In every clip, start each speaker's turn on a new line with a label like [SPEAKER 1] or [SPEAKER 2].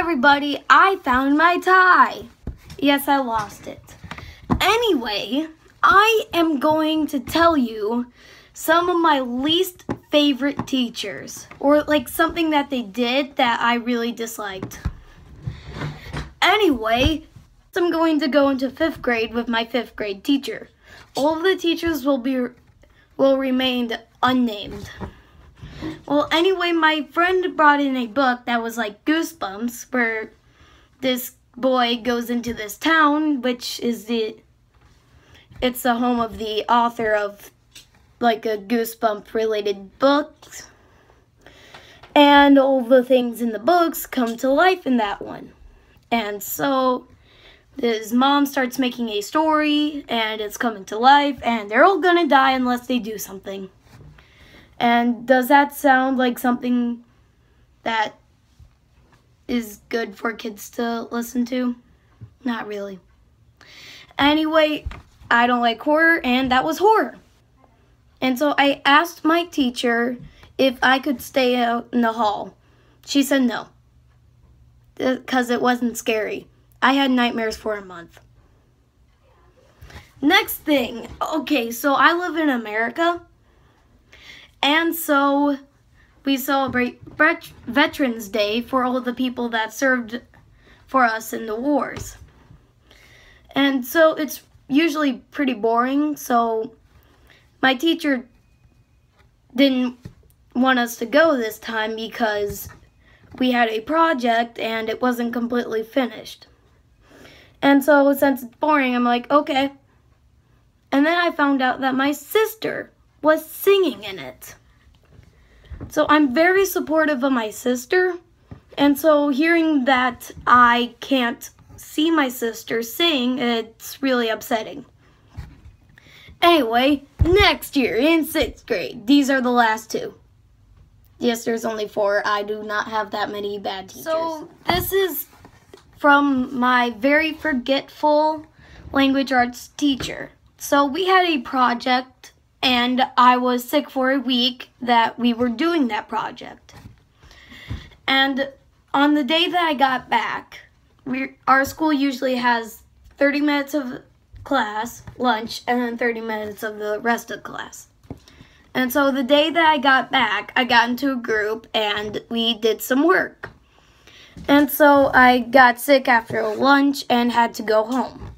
[SPEAKER 1] everybody, I found my tie. Yes, I lost it. Anyway, I am going to tell you some of my least favorite teachers, or like something that they did that I really disliked. Anyway, I'm going to go into 5th grade with my 5th grade teacher. All of the teachers will remain unnamed. Well, anyway, my friend brought in a book that was like Goosebumps, where this boy goes into this town, which is it's the home of the author of like a Goosebump related book. And all the things in the books come to life in that one. And so his mom starts making a story, and it's coming to life, and they're all gonna die unless they do something. And does that sound like something that is good for kids to listen to? Not really. Anyway, I don't like horror, and that was horror. And so I asked my teacher if I could stay out in the hall. She said no, because it wasn't scary. I had nightmares for a month. Next thing, okay, so I live in America, and so we celebrate Veterans Day for all the people that served for us in the wars. And so it's usually pretty boring, so my teacher didn't want us to go this time because we had a project and it wasn't completely finished. And so since it's boring, I'm like, okay. And then I found out that my sister was singing in it. So I'm very supportive of my sister. And so hearing that I can't see my sister sing, it's really upsetting. Anyway, next year in 6th grade, these are the last two. Yes, there's only 4. I do not have that many bad teachers. So this is from my very forgetful language arts teacher. So we had a project, and I was sick for a week that we were doing that project. And on the day that I got back, our school usually has 30 minutes of class, lunch, and then 30 minutes of the rest of the class. And so the day that I got back, I got into a group and we did some work. And so I got sick after lunch and had to go home.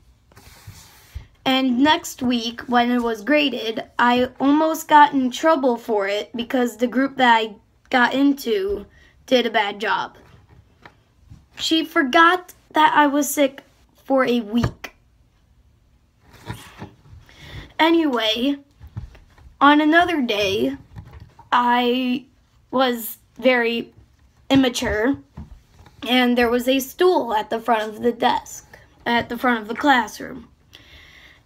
[SPEAKER 1] And next week, when it was graded, I almost got in trouble for it because the group that I got into did a bad job. She forgot that I was sick for a week. Anyway, on another day, I was very immature, and there was a stool at the front of the desk, at the front of the classroom.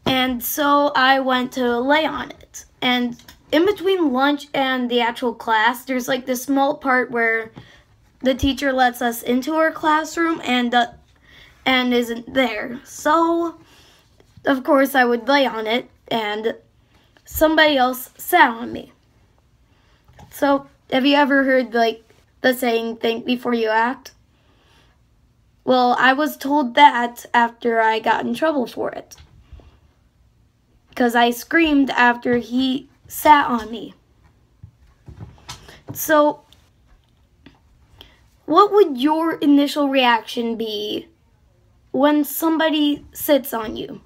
[SPEAKER 1] And so I went to lay on it. And in between lunch and the actual class, there's like this small part where the teacher lets us into her classroom and isn't there. So, of course, I would lay on it, and somebody else sat on me. So, have you ever heard like the saying, think before you act? Well, I was told that after I got in trouble for it. Because I screamed after he sat on me. So, what would your initial reaction be when somebody sits on you?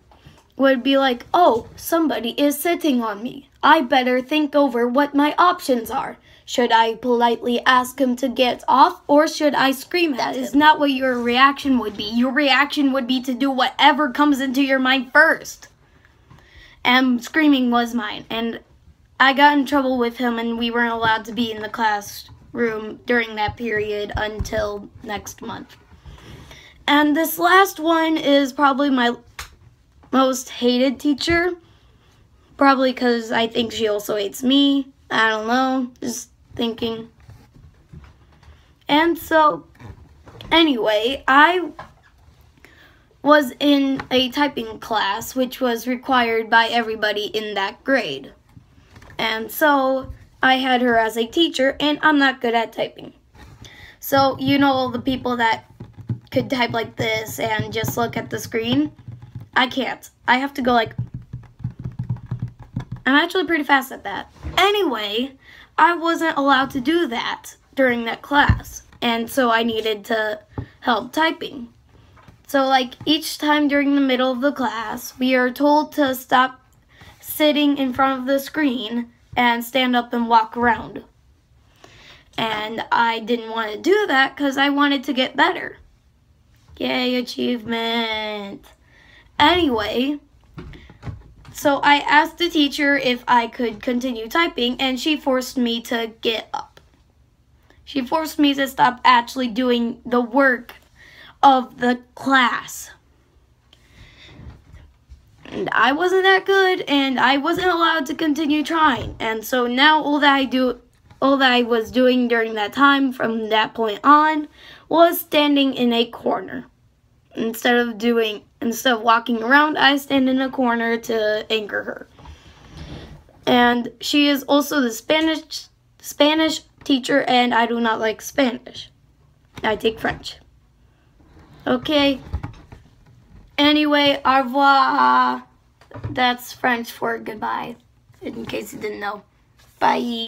[SPEAKER 1] Would it be like, oh, somebody is sitting on me. I better think over what my options are. Should I politely ask him to get off, or should I scream at him? That is not what your reaction would be. Your reaction would be to do whatever comes into your mind first. And screaming was mine. And I got in trouble with him, and we weren't allowed to be in the classroom during that period until next month. And this last one is probably my most hated teacher. Probably because I think she also hates me. I don't know. Just thinking. And so, anyway, I was in a typing class, which was required by everybody in that grade. And so, I had her as a teacher, and I'm not good at typing. So, you know all the people that could type like this and just look at the screen. I can't. I have to go like... I'm actually pretty fast at that. Anyway, I wasn't allowed to do that during that class. And so I needed to help typing. So like each time during the middle of the class, we are told to stop sitting in front of the screen and stand up and walk around. And I didn't want to do that because I wanted to get better. Yay, achievement. Anyway, so I asked the teacher if I could continue typing, and she forced me to get up. She forced me to stop actually doing the work of the class. And I wasn't that good, and I wasn't allowed to continue trying. And so now all that I was doing during that time from that point on was standing in a corner. Instead of walking around, I stand in a corner to anger her. And she is also the Spanish teacher, and I do not like Spanish. I take French. Okay. Anyway, au revoir. That's French for goodbye, in case you didn't know. Bye.